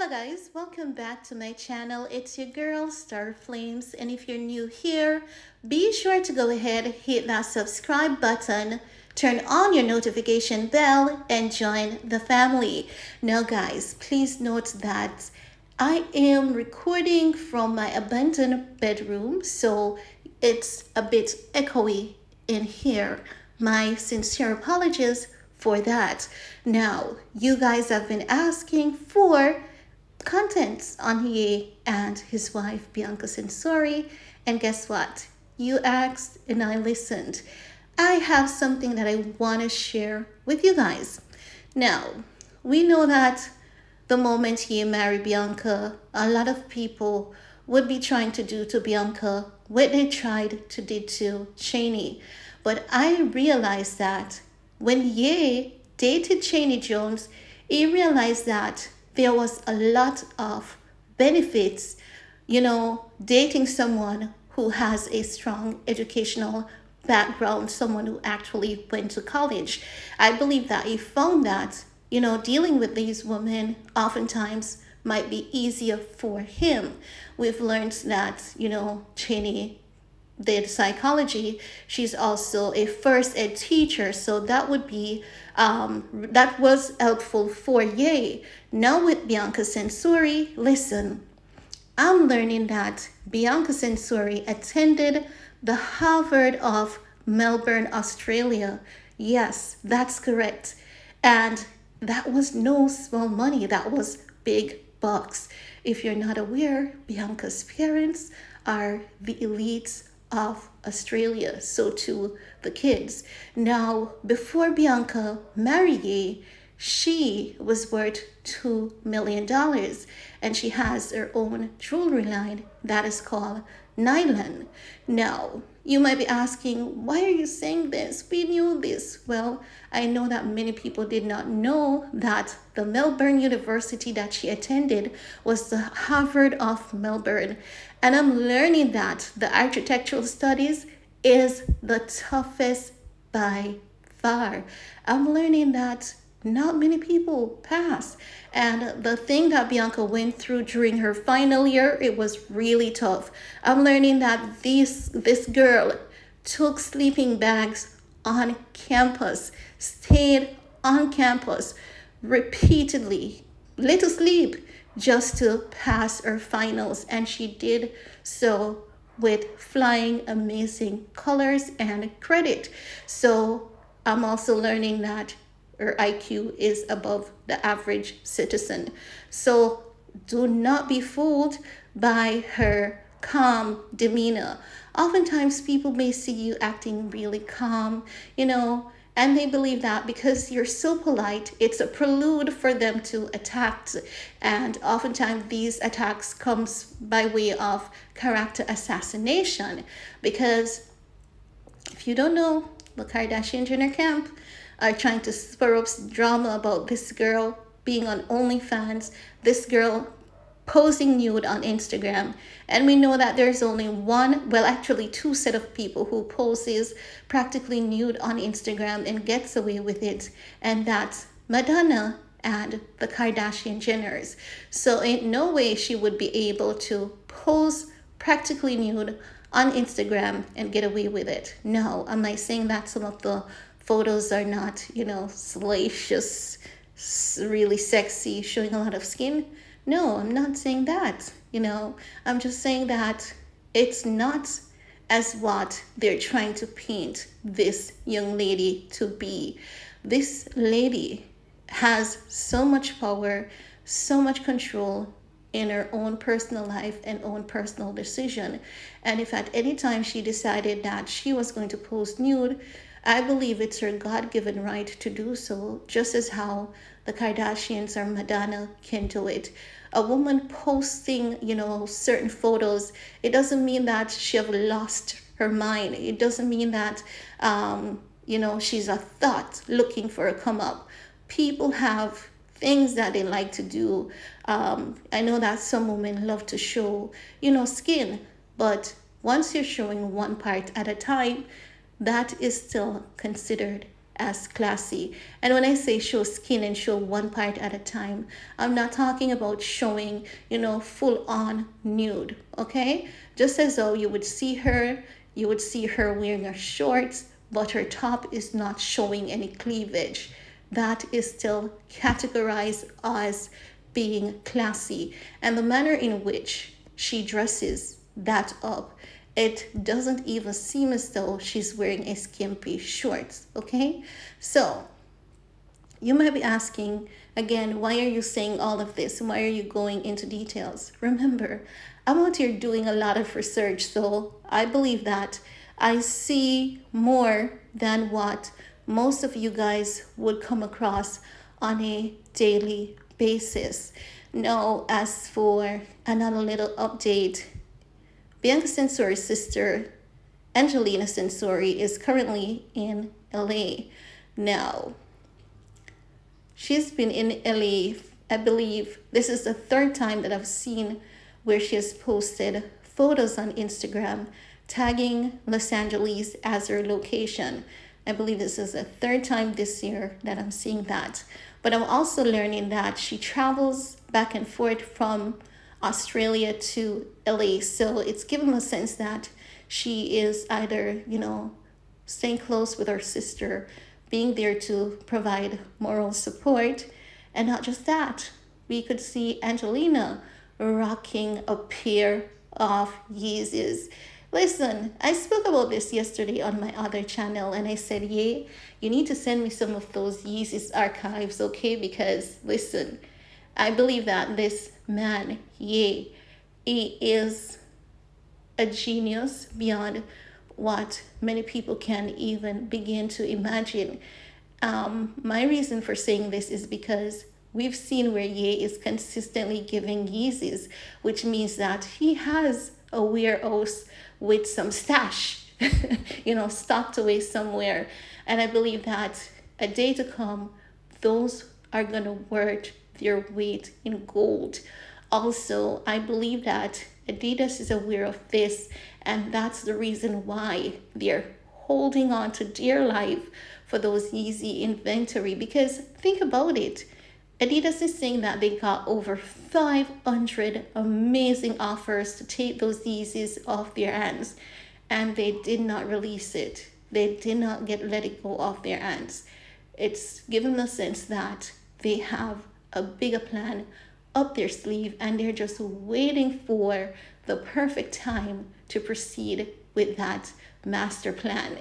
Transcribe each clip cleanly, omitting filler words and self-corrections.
Guys, welcome back to my channel. It's your girl Star Flames, and if you're new here, be sure to go ahead, hit that subscribe button, turn on your notification bell, and join the family. Now guys, please note that I am recording from my abandoned bedroom, so it's a bit echoey in here. My sincere apologies for that. Now, you guys have been asking for contents on he and his wife Bianca Censori, and guess what? You asked and I listened. I have something that I want to share with you guys. Now, we know that the moment he married Bianca, a lot of people would be trying to do to Bianca what they tried to do to Cheney. But I realized that when Ye dated Cheney Jones, he realized that there was a lot of benefits, dating someone who has a strong educational background, someone who actually went to college. I believe that he found that, dealing with these women oftentimes might be easier for him. We've learned that, Cheney did psychology. She's also a first ed teacher, so that would be that was helpful for Ye. Now with Bianca Censori, listen, I'm learning that Bianca Censori attended the Harvard of Melbourne, Australia. Yes, that's correct. And that was no small money. That was big bucks. If you're not aware, Bianca's parents are the elites of Australia, so too the kids. Now, before Bianca married Ye, she was worth $2 million, and she has her own jewelry line that is called Nylon. Now, you might be asking, why are you saying this? We knew this. Well, I know that many people did not know that the Melbourne University that she attended was the Harvard of Melbourne. And I'm learning that the architectural studies is the toughest by far. I'm learning that not many people pass. And the thing that Bianca went through during her final year, it was really tough. I'm learning that this girl took sleeping bags on campus, stayed on campus repeatedly, little sleep, just to pass her finals. And she did so with flying amazing colors and credit. So I'm also learning that her IQ is above the average citizen. So do not be fooled by her calm demeanor. Oftentimes people may see you acting really calm, and they believe that because you're so polite, it's a prelude for them to attack. And oftentimes these attacks comes by way of character assassination, because if you don't know, the Kardashian Jenner camp are trying to spur up drama about this girl being on OnlyFans, this girl posing nude on Instagram. And we know that there's only one, well, actually two set of people who poses practically nude on Instagram and gets away with it. And that's Madonna and the Kardashian Jenners. So in no way she would be able to pose practically nude on Instagram and get away with it. No, am I saying that some of the photos are not, salacious, really sexy, showing a lot of skin? No, I'm not saying that. I'm just saying that it's not as what they're trying to paint this young lady to be. This lady has so much power, so much control in her own personal life and own personal decision. And if at any time she decided that she was going to post nude, I believe it's her God-given right to do so, just as how the Kardashians or Madonna can do it. A woman posting, certain photos, it doesn't mean that she have lost her mind. It doesn't mean that, she's a thought looking for a come up. People have things that they like to do. I know that some women love to show, skin, but once you're showing one part at a time, that is still considered as classy. And when I say show skin and show one part at a time, I'm not talking about showing, full on nude, okay? Just as though you would see her wearing her shorts, but her top is not showing any cleavage. That is still categorized as being classy. And the manner in which she dresses that up, it doesn't even seem as though she's wearing a skimpy shorts, okay? So you might be asking again, why are you saying all of this? Why are you going into details? Remember, I'm out here doing a lot of research, so I believe that I see more than what most of you guys would come across on a daily basis. Now, as for another little update, Bianca Censori's sister, Angelina Censori, is currently in LA. Now, she's been in LA, I believe this is the third time that I've seen where she has posted photos on Instagram tagging Los Angeles as her location. I believe this is the third time this year that I'm seeing that. But I'm also learning that she travels back and forth from Australia to LA. So it's given a sense that she is either, staying close with her sister, being there to provide moral support. And not just that, we could see Angelina rocking a pair of Yeezys. Listen, I spoke about this yesterday on my other channel, and I said, yeah, you need to send me some of those Yeezys archives, okay? Because, listen, I believe that this man, yeah, he is a genius beyond what many people can even begin to imagine. My reason for saying this is because we've seen where Ye is consistently giving Yeezys, which means that he has a warehouse with some stash, stocked away somewhere. And I believe that a day to come, those are going to worth their weight in gold. Also, I believe that Adidas is aware of this, and that's the reason why they're holding on to dear life for those Yeezy inventory. Because think about it, Adidas is saying that they got over 500 amazing offers to take those Yeezys off their hands, and they did not release it. They did not let it go off their hands. It's given the sense that they have a bigger plan up their sleeve, and they're just waiting for the perfect time to proceed with that master plan.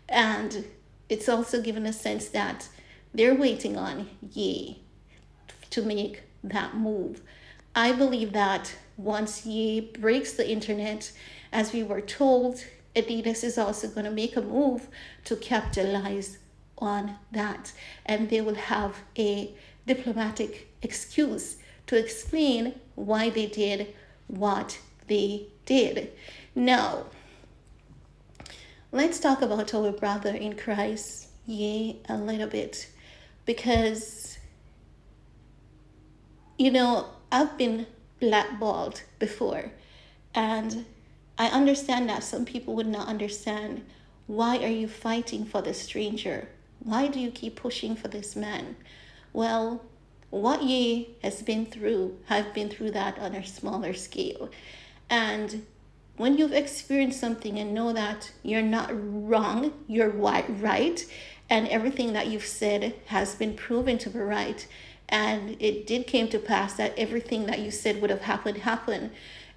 And it's also given a sense that they're waiting on Ye to make that move. I believe that once Ye breaks the internet, as we were told, Adidas is also going to make a move to capitalize on that, and they will have a diplomatic excuse to explain why they did what they did. Now, let's talk about our brother in Christ, Ye, a little bit, because I've been blackballed before, and I understand that some people would not understand. Why are you fighting for the stranger? Why do you keep pushing for this man? Well, what Ye has been through, I've been through that on a smaller scale. And when you've experienced something and know that you're not wrong, you're right, and everything that you've said has been proven to be right, and it did came to pass that everything that you said would have happened,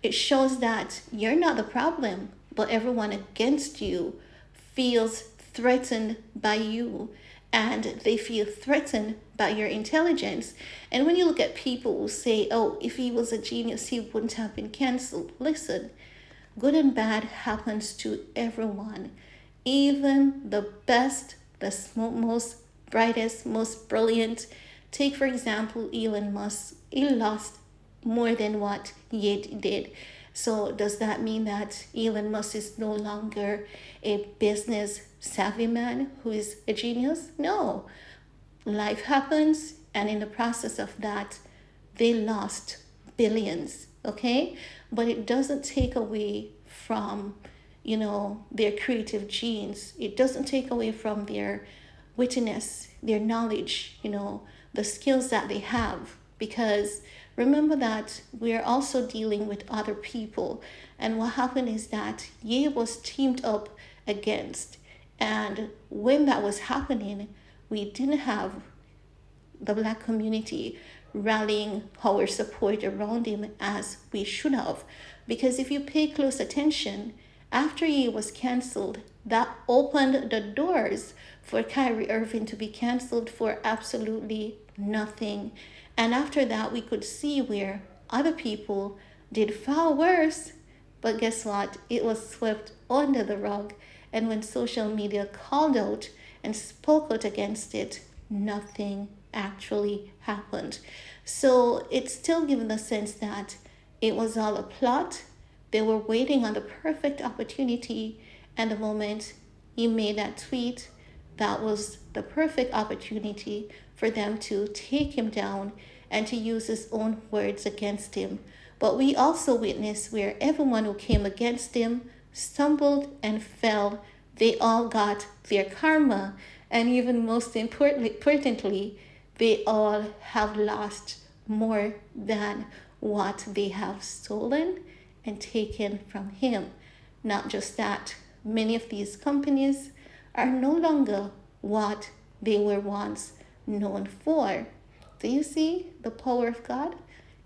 it shows that you're not the problem, but everyone against you feels threatened by you, and they feel threatened by your intelligence. And when you look at people who say, oh, if he was a genius, he wouldn't have been canceled. Listen, good and bad happens to everyone. Even the best, the most brightest, most brilliant. Take, for example, Elon Musk. He lost more than what Ye did. So does that mean that Elon Musk is no longer a business savvy man who is a genius? No. Life happens, and in the process of that, they lost billions, okay? But it doesn't take away from, their creative genes. It doesn't take away from their wittiness, their knowledge, the skills that they have. Because remember that we're also dealing with other people. And what happened is that Ye was teamed up against. And when that was happening, we didn't have the Black community rallying our support around him as we should have. Because if you pay close attention, after he was cancelled, that opened the doors for Kyrie Irving to be cancelled for absolutely nothing. And after that, we could see where other people did far worse. But guess what? It was swept under the rug. And when social media called out and spoke out against it, nothing actually happened. So it's still given the sense that it was all a plot. They were waiting on the perfect opportunity, and the moment he made that tweet, that was the perfect opportunity for them to take him down and to use his own words against him. But we also witnessed where everyone who came against him stumbled and fell. They all got their karma, and even most importantly, they all have lost more than what they have stolen and taken from him. Not just that, many of these companies are no longer what they were once known for. Do you see the power of God?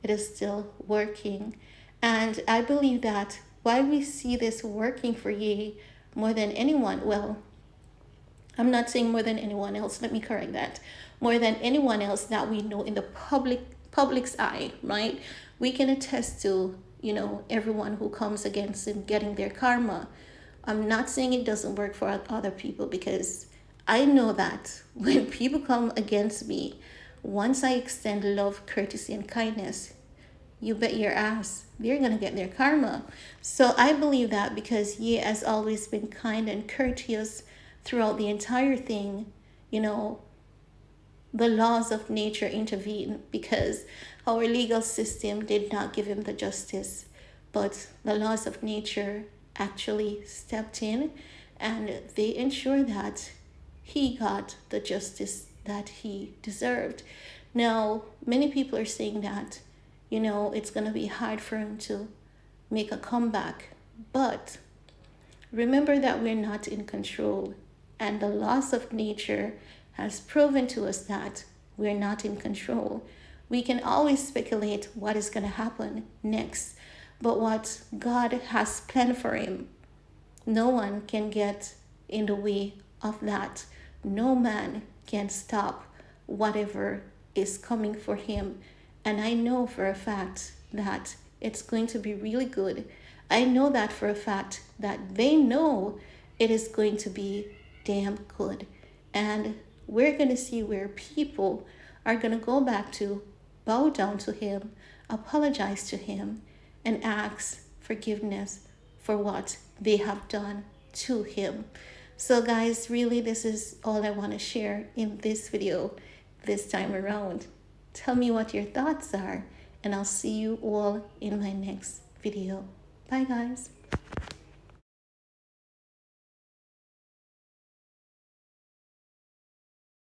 It is still working. And I believe that while we see this working for Ye more than anyone, well, I'm not saying more than anyone else, let me correct that. More than anyone else that we know in the public's eye, right? We can attest to, everyone who comes against him getting their karma. I'm not saying it doesn't work for other people, because I know that when people come against me, once I extend love, courtesy, and kindness, you bet your ass they're going to get their karma. So I believe that because Ye has always been kind and courteous throughout the entire thing, the laws of nature intervene, because our legal system did not give him the justice, but the laws of nature actually stepped in, and they ensured that he got the justice that he deserved. Now, many people are saying that, it's going to be hard for him to make a comeback, but remember that we're not in control, and the laws of nature has proven to us that we're not in control. We can always speculate what is going to happen next, but what God has planned for him, no one can get in the way of that. No man can stop whatever is coming for him. And I know for a fact that it's going to be really good. I know that for a fact that they know it is going to be damn good. And we're going to see where people are going to go back to bow down to him, apologize to him, and ask forgiveness for what they have done to him. So guys, really, this is all I want to share in this video this time around. Tell me what your thoughts are, and I'll see you all in my next video. Bye guys.